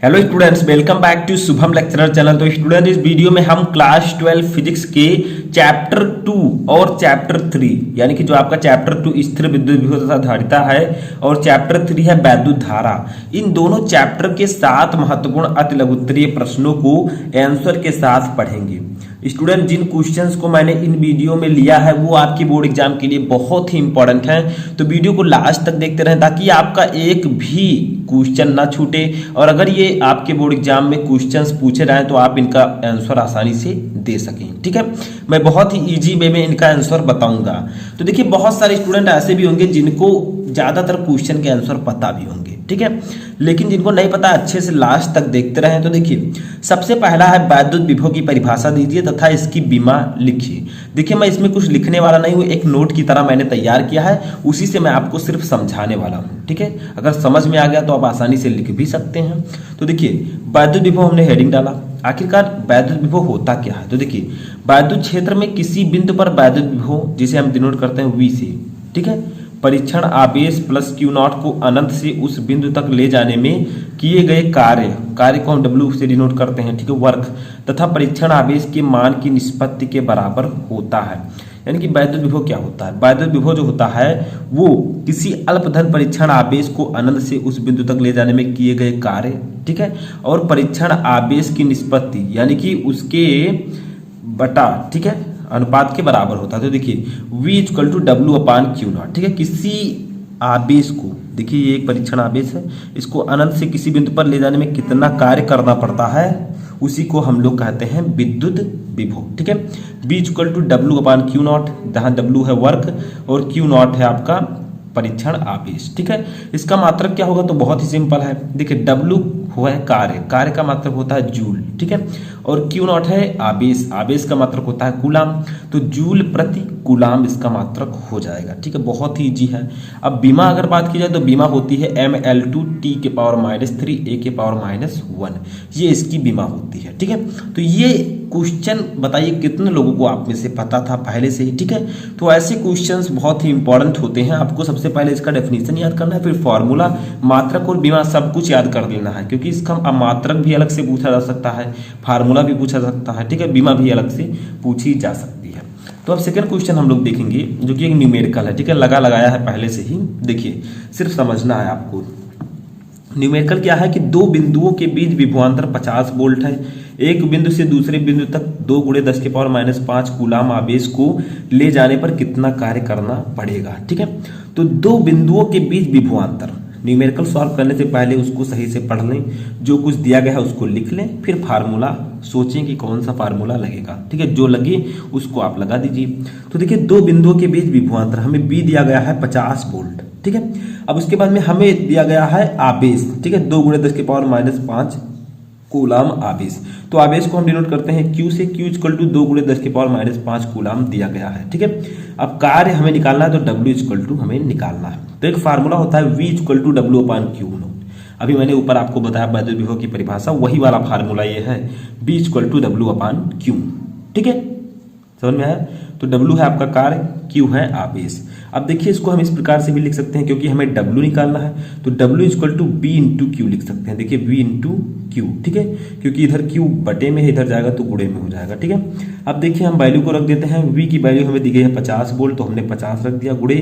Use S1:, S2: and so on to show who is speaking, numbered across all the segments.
S1: Hello students, welcome back to Shubham lecturer channel. तो student, इस video में हम क्लास 12 फिजिक्स के चैप्टर 2 और चैप्टर 3 यानी कि जो आपका चैप्टर 2 स्थिर विद्युत विभव तथा धारिता है और चैप्टर 3 है वैद्युत धारा, इन दोनों चैप्टर के 7 महत्वपूर्ण अतिलघुत्तरीय प्रश्नों को आंसर के साथ पढ़ेंगे। स्टूडेंट, जिन क्वेश्चंस को मैंने इन वीडियो में लिया है वो आपकी बोर्ड एग्जाम के लिए बहुत ही इंपॉर्टेंट है, तो वीडियो को लास्ट तक देखते रहें ताकि आपका एक भी क्वेश्चन ना छूटे। और अगर ये आपके बोर्ड एग्जाम में क्वेश्चंस पूछे जाए तो आप इनका आंसर आसानी से दे सकें। ठीक है, मैं बहुत ही इजी वे में इनका आंसर बताऊंगा। तो देखिए, बहुत सारे स्टूडेंट ऐसे भी होंगे जिनको ज्यादातर क्वेश्चन के आंसर पता भी होंगे, ठीक है, लेकिन जिनको नहीं पता अच्छे से लास्ट तक देखते रहें। तो देखिए, सबसे पहला है वैद्युत विभव की परिभाषा दीजिए तथा इसकी बीमा लिखिए। देखिए, मैं इसमें कुछ लिखने वाला नहीं हूं, एक नोट की तरह मैंने तैयार किया है, उसी से मैं आपको सिर्फ समझाने वाला हूं। ठीक है, अगर समझ में आ गया तो आप आसानी से लिख भी सकते हैं। तो देखिए, वैद्युत विभव हमने हेडिंग डाला। आखिरकार वैद्युत विभव होता क्या है? तो देखिए, वैद्युत क्षेत्र में किसी बिंदु पर वैद्युत विभव, जिसे हम डिनोट करते हैं V से, ठीक है, परीक्षण आवेश प्लस Q0 को अनंत से उस बिंदु तक ले जाने में किए गए कार्य को हम W से डिनोट करते हैं, ठीक है, वर्क, तथा परीक्षण आवेश के मान की निष्पत्ति के बराबर होता है। यानी कि वैद्युत विभव क्या होता है? वैद्युत विभव जो होता है वो किसी अल्पधन परीक्षण आवेश को अनंत से उस बिंदु तक ले जाने में किए गए कार्य, ठीक है, और परीक्षण आवेश की निष्पत्ति यानी कि उसके बटा, ठीक है, अनुपात के बराबर होता है। तो देखिए, V इक्वल टू W/Q0, ठीक है, किसी आवेश को, देखिए ये एक परीक्षण आवेश है, इसको अनंत से किसी बिंदु पर ले जाने में कितना कार्य करना पड़ता है उसी को हम लोग कहते हैं विद्युत विभव। ठीक है, V इक्वल टू W/Q0, जहां W है वर्क और Q0 है आपका परीक्षण आवेश। ठीक है, इसका मात्रक क्या होगा? तो बहुत ही सिंपल है। देखिए, W हुआ है कार्य का मात्रक होता है जूल, ठीक है, और Q0 है आवेश का मात्रक होता है कूलाम, तो जूल प्रति कूलाम इसका मात्रक हो जाएगा। ठीक है, बहुत ही इजी है। अब बीमा अगर बात की जाए तो बीमा होती है mL2T⁻³ A⁻1, ये इसकी बीमा होती है। ठीक है, तो ये क्वेश्चन बताइए कितने लोगों को आप में से पता था पहले से ही? ठीक है, तो ऐसे क्वेश्चंस बहुत ही इंपॉर्टेंट होते हैं। आपको सबसे पहले इसका डेफिनेशन याद करना है, फिर फॉर्मूला, मात्रक और बीमा सब कुछ याद कर लेना है, क्योंकि इसका मात्रक भी अलग से पूछा जा सकता है, फार्मूला भी पूछा जा सकता है, ठीक है, बीमा भी अलग से पूछी जा सकती है। तो अब सेकंड क्वेश्चन हम लोग देखेंगे जो कि एक न्यूमेरिकल है। ठीक है, लगाया है पहले से ही, देखिए सिर्फ समझना है आपको। न्यूमेरिकल क्या है कि दो बिंदुओं के बीच विभवांतर 50 वोल्ट है। एक बिंदु से दूसरे बिंदु तक 2 × 10⁻⁵ कूलाम आवेश को ले जाने पर कितना कार्य करना पड़ेगा? ठीक है, तो दो बिंदुओं के बीच विभवांतर, न्यूमेरिकल सॉल्व करने से पहले उसको सही से पढ़ लें, जो कुछ दिया गया है उसको लिख लें, फिर फार्मूला सोचें कि कौन सा फार्मूला लगेगा। ठीक है, जो लगे उसको आप लगा दीजिए। तो देखिए, दो बिंदुओं के बीच विभवांतर हमें B दिया गया है 50 वोल्ट, ठीक है, अब उसके बाद में हमें दिया गया है आवेश, ठीक है, 2 × 10⁻⁵ कूलाम आवेश। तो आवेश को हम डिनोट करते हैं Q से, Q इक्वल टू 2 × 10⁻⁵ कूलाम दिया गया है। ठीक है, अब कार्य हमें निकालना है तो W इक्वल टू हमें निकालना है। तो एक फार्मूला होता है V इक्वल टू W/Q0। अभी मैंने ऊपर आपको बताया वैद्युत विभव की परिभाषा, वही वाला फार्मूला ये है, V इक्वल टू W/Q। ठीक है, समझ में आया? तो W है आपका कार्य, Q है आवेश। अब देखिए, इसको हम इस प्रकार से भी लिख सकते हैं, क्योंकि हमें W निकालना है तो W equal to B × Q लिख सकते हैं। देखिए, V × Q, ठीक है, क्योंकि इधर Q बटे में है, इधर जाएगा तो गुणे में हो जाएगा। ठीक है, अब देखिए हम वैल्यू को रख देते हैं। V की वैल्यू हमें दी गई है 50 वोल्ट, तो हमने 50 रख दिया, गुणे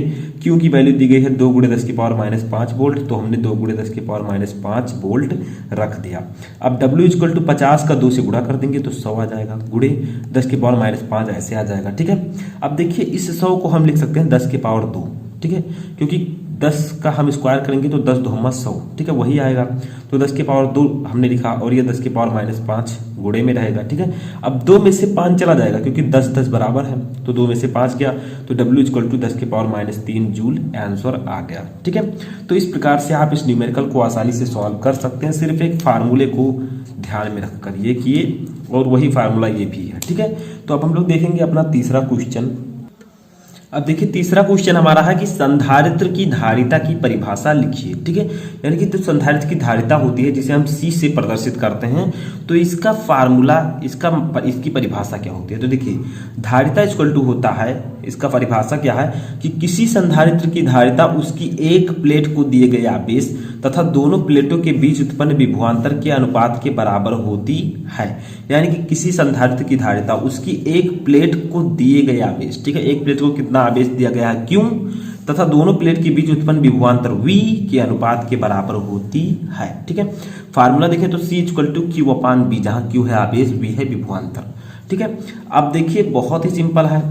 S1: Q की वैल्यू दी गई है 2 × 10⁻⁵ वोल्ट, तो हमने 2 × 10⁻⁵ वोल्ट रख दिया। अब W इक्वल टू 50 का 2 से गुणा कर देंगे तो 100 आ जाएगा, गुणे 10⁻⁵ ऐसे आ जाएगा। ठीक है, अब देखिए इस 100 को हम लिख सकते हैं 10⁻², ठीक है, क्योंकि 10 का हम स्क्वायर करेंगे तो 10 × 2 = 100, ठीक है, वही आएगा। तो 10⁻² हमने लिखा और ये 10⁻⁵ गुणे में रहेगा। ठीक है, अब 2 में से 5 चला जाएगा क्योंकि 10 10 बराबर है, तो 2 में से 5 गया, तो W equal to 10⁻³ joule answer आ गया। ठीक है, तो इस प्रकार से आप इस न्यूमेरिकल को आसानी से सॉल्व कर सकते हैं, सिर्फ एक फार्मूले को ध्यान में रखकर ये किए, और वही फार्मूला ये भी है। ठीक है, तो अब हम लोग देखेंगे अपना तीसरा क्वेश्चन। अब देखिए, तीसरा क्वेश्चन हमारा है कि संधारित्र की धारिता की परिभाषा लिखिए। ठीक है, यानी कि तो संधारित्र की धारिता होती है जिसे हम C से प्रदर्शित करते हैं, तो इसका फार्मूला, इसकी परिभाषा क्या होती है? तो देखिए, धारिता इक्वल टू होता है, इसका परिभाषा क्या है कि किसी संधारित्र की धारिता उसकी एक प्लेट को दिए गए आवेश तथा दोनों प्लेटों के बीच उत्पन्न विभवांतर के अनुपात के बराबर होती है। यानी कि किसी संधारित्र की धारिता उसकी एक प्लेट को दिए गए आवेश, ठीक है, एक प्लेट को कितना आवेश दिया गया है, क्यों, तथा दोनों प्लेट के बीच उत्पन्न विभवांतर V के अनुपात के बराबर होती है। ठीक है, फार्मूला देखें तो C equal to Q upon B, जहां Q है आवेश, V है विभवांतर। ठीक है, अब देखिए बहुत ही सिंपल है,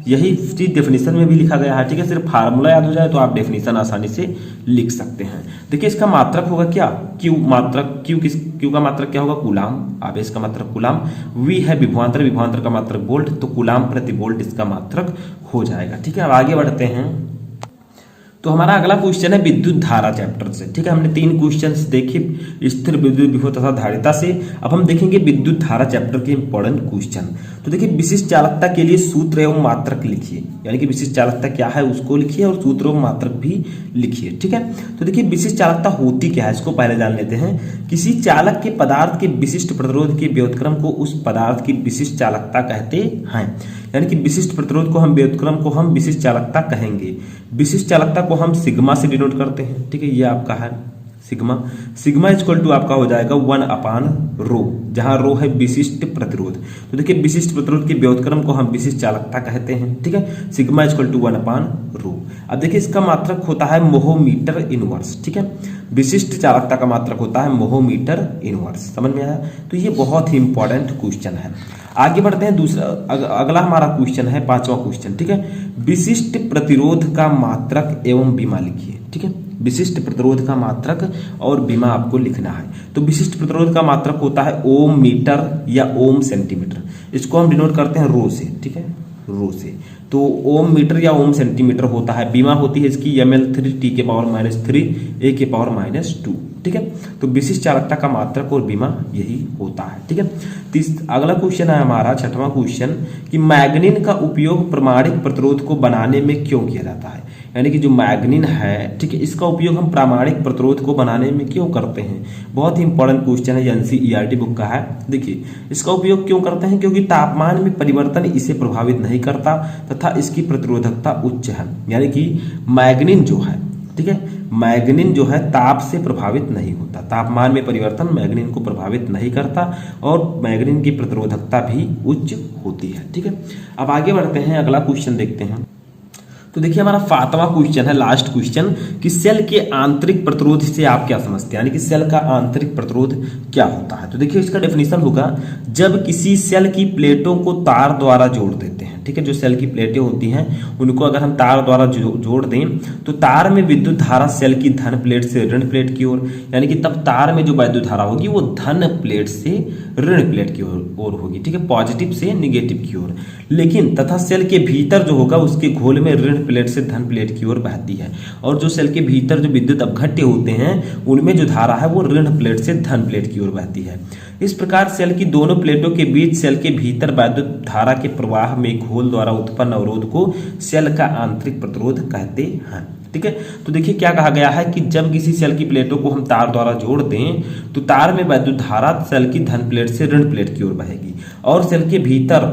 S1: यही चीज डेफिनेशन में भी लिखा गया है। ठीक है, सिर्फ फार्मूला याद हो जाए तो आप डेफिनेशन आसानी से लिख सकते हैं। देखिए इसका मात्रक होगा क्या, Q मात्रक, Q का मात्रक क्या होगा, कूलाम, आवेश का मात्रक कूलाम, V है विभवांतर, विभवांतर का मात्रक वोल्ट, तो कूलाम प्रति वोल्ट इसका मात्रक हो जाएगा। ठीक है, अब आगे बढ़ते हैं। तो हमारा अगला क्वेश्चन है विद्युत धारा चैप्टर से। ठीक है, हमने 3 क्वेश्चंस देखे स्थिर विद्युत विभव तथा धारिता से। अब हम देखेंगे विद्युत धारा चैप्टर के इंपॉर्टेंट क्वेश्चन। तो देखिए विशिष्ट चालकता के लिए सूत्र एवं मात्रक लिखिए, यानी कि विशिष्ट चालकता क्या है उसको लिखिए और सूत्र एवं मात्रक भी लिखिए। ठीक है, तो देखिए विशिष्ट चालकता होती क्या है इसको पहले जान लेते हैं। किसी चालक के पदार्थ के विशिष्ट प्रतिरोध के व्युत्क्रम को उस पदार्थ की विशिष्ट चालकता कहते हैं। यानी कि विशिष्ट प्रतिरोध को हम व्युत्क्रम को हम विशिष्ट चालकता कहेंगे। विशिष्ट चालकता को हम सिग्मा से डिनोट करते हैं। ठीक है, ये आपका है सिग्मा। सिग्मा इक्वल टू आपका हो जाएगा 1 अपान रो, जहां रो है विशिष्ट प्रतिरोध। तो देखिए विशिष्ट प्रतिरोध के व्युत्क्रम को हम विशिष्ट चालकता कहते हैं। ठीक है, सिग्मा इक्वल टू 1 अपान रो। अब देखिए इसका मात्रक होता है मोहोमीटर इनवर्स। ठीक है, विशिष्ट चालकता का मात्रक होता है मोहोमीटर इनवर्स। समझ में आया? तो ये बहुत ही इंपॉर्टेंट क्वेश्चन है। आगे बढ़ते हैं, दूसरा अगला हमारा क्वेश्चन है 5वां क्वेश्चन। ठीक है, विशिष्ट प्रतिरोध का मात्रक एवं बीमा लिखिए। ठीक है, विशिष्ट प्रतिरोध का मात्रक और बीमा आपको लिखना है। तो विशिष्ट प्रतिरोध का मात्रक होता है ओम मीटर या ओम सेंटीमीटर, इसको हम डिनोट करते हैं रो से। ठीक है, रो से, तो ओम मीटर या ओम सेंटीमीटर होता है। बीमा होती है इसकी ml3 t के पावर -3 a के पावर -2। ठीक है, तो विशिष्ट चालकता का मात्रक और बीमा यही होता है। ठीक है, अगला क्वेश्चन है हमारा 6वां क्वेश्चन कि मैग्नीन का उपयोग प्रामाणिक प्रतिरोध को बनाने में क्यों किया जाता है। यानी कि जो मैग्नीन है, ठीक है, इसका उपयोग हम प्रामाणिक प्रतिरोध को बनाने में क्यों करते हैं। बहुत ही इंपॉर्टेंट क्वेश्चन है, एनसीईआरटी बुक का है। देखिए इसका उपयोग क्यों करते हैं, क्योंकि तापमान में परिवर्तन इसे प्रभावित नहीं करता तथा इसकी प्रतिरोधकता उच्च है। यानी कि मैग्नीन जो है, ठीक है, मैग्नीन जो है ताप से प्रभावित नहीं होता, तापमान में परिवर्तन मैग्नीन को प्रभावित नहीं करता और मैग्नीन की प्रतिरोधकता भी उच्च होती है। ठीक है, अब आगे बढ़ते हैं, अगला क्वेश्चन देखते हैं। तो देखिए हमारा 7वां क्वेश्चन है, लास्ट क्वेश्चन, कि सेल के आंतरिक प्रतिरोध से आप क्या समझते हैं, यानी कि सेल का आंतरिक प्रतिरोध क्या होता है। तो देखिए इसका डेफिनेशन होगा, जब किसी सेल की प्लेटों को तार द्वारा जोड़ देते हैं। ठीक है, जो सेल की प्लेटें होती हैं उनको अगर हम तार द्वारा जोड़ दें तो तार में विद्युत धारा सेल की धन प्लेट से ऋण प्लेट की ओर, यानी कि तब तार में जो विद्युत धारा होगी वो धन प्लेट से ऋण प्लेट की ओर होगी। ठीक है, पॉजिटिव से निगेटिव की ओर। लेकिन तथा सेल के भीतर जो होगा उसके घोल में ऋण प्लेट से धन प्लेट की ओर बहती है, और जो सेल के भीतर जो विद्युत अपघट्य होते हैं उनमें जो धारा है वो ऋण प्लेट से धन प्लेट की ओर बहती है। इस प्रकार सेल की दोनों प्लेटों के बीच सेल के भीतर विद्युत धारा के प्रवाह में घोल द्वारा उत्पन्न अवरोध को सेल का आंतरिक प्रतिरोध कहते हैं। ठीक है, तो देखिए क्या कहा गया है कि जब किसी सेल की प्लेटों को हम तार द्वारा जोड़ दें तो तार में विद्युत धारा सेल की धन प्लेट से ऋण प्लेट की ओर बहेगी और सेल के भीतर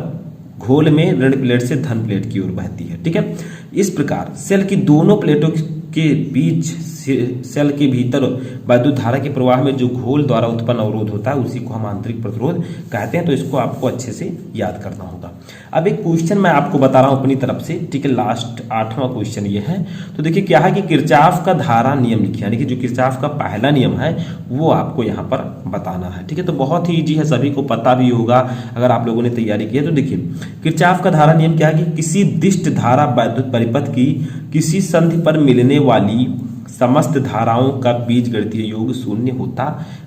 S1: घोल में ऋण प्लेट से धन प्लेट की ओर बहती है। ठीक है, इस प्रकार सेल की दोनों प्लेटों के बीच सेल के भीतर विद्युत धारा के प्रवाह में जो घोल द्वारा उत्पन्न अवरोध होता है उसी को हम आंतरिक प्रतिरोध कहते हैं। तो इसको आपको अच्छे से याद करना होगा। अब एक क्वेश्चन मैं आपको बता रहा हूं अपनी तरफ से। ठीक है, लास्ट 8वां क्वेश्चन ये है। तो देखिए क्या है कि किरचॉफ का धारा नियम लिखिए, यानी कि जो किरचॉफ का पहला नियम है वो आपको यहाँ पर बताना है। ठीक है, तो बहुत ही ईजी है, सभी को पता भी होगा अगर आप लोगों ने तैयारी की है। तो देखिए किरचॉफ का धारा नियम क्या है कि किसी दिष्ट धारा विद्युत परिपथ की किसी संधि पर मिलने वाली समस्त धाराओं का बीजगणितीय योग शून्य होता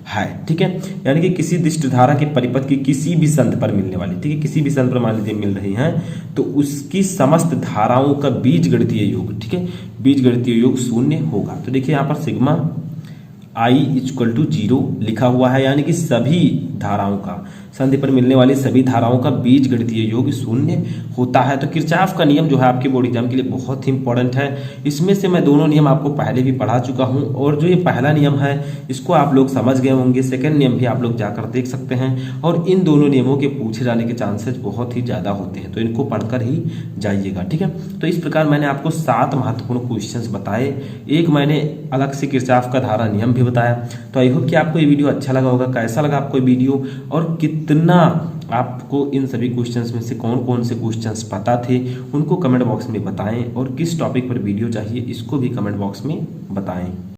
S1: है। ठीक है, यानी कि किसी दिष्ट धारा के परिपथ की किसी भी संधि पर मिलने वाली, ठीक है, किसी भी संधि पर मान लीजिए मिल रही हैं तो उसकी समस्त धाराओं का बीजगणितीय योग, ठीक है, बीजगणितीय योग शून्य होगा। तो देखिए यहाँ पर सिग्मा I = 0 लिखा हुआ है, यानी कि सभी धाराओं का, संधि पर मिलने वाली सभी धाराओं का बीजगणितीय योग शून्य होता है। तो किरचॉफ का नियम जो है आपके बोर्ड एग्जाम के लिए बहुत ही इंपॉर्टेंट है। इसमें से मैं दोनों नियम आपको पहले भी पढ़ा चुका हूं, और जो ये पहला नियम है इसको आप लोग समझ गए होंगे। सेकंड नियम भी आप लोग जाकर देख सकते हैं, और इन दोनों नियमों के पूछे जाने के चांसेस बहुत ही ज़्यादा होते हैं, तो इनको पढ़कर ही जाइएगा, ठीक है। तो इस प्रकार मैंने आपको 7 महत्वपूर्ण क्वेश्चंस बताए, एक मैंने अलग से किरचॉफ का धारा नियम भी बताया। तो आई होप कि आपको ये वीडियो अच्छा लगा होगा। कैसा लगा आपको ये वीडियो, और कितना आपको इन सभी क्वेश्चंस में से कौन कौन से क्वेश्चंस पता थे उनको कमेंट बॉक्स में बताएं, और किस टॉपिक पर वीडियो चाहिए इसको भी कमेंट बॉक्स में बताएं।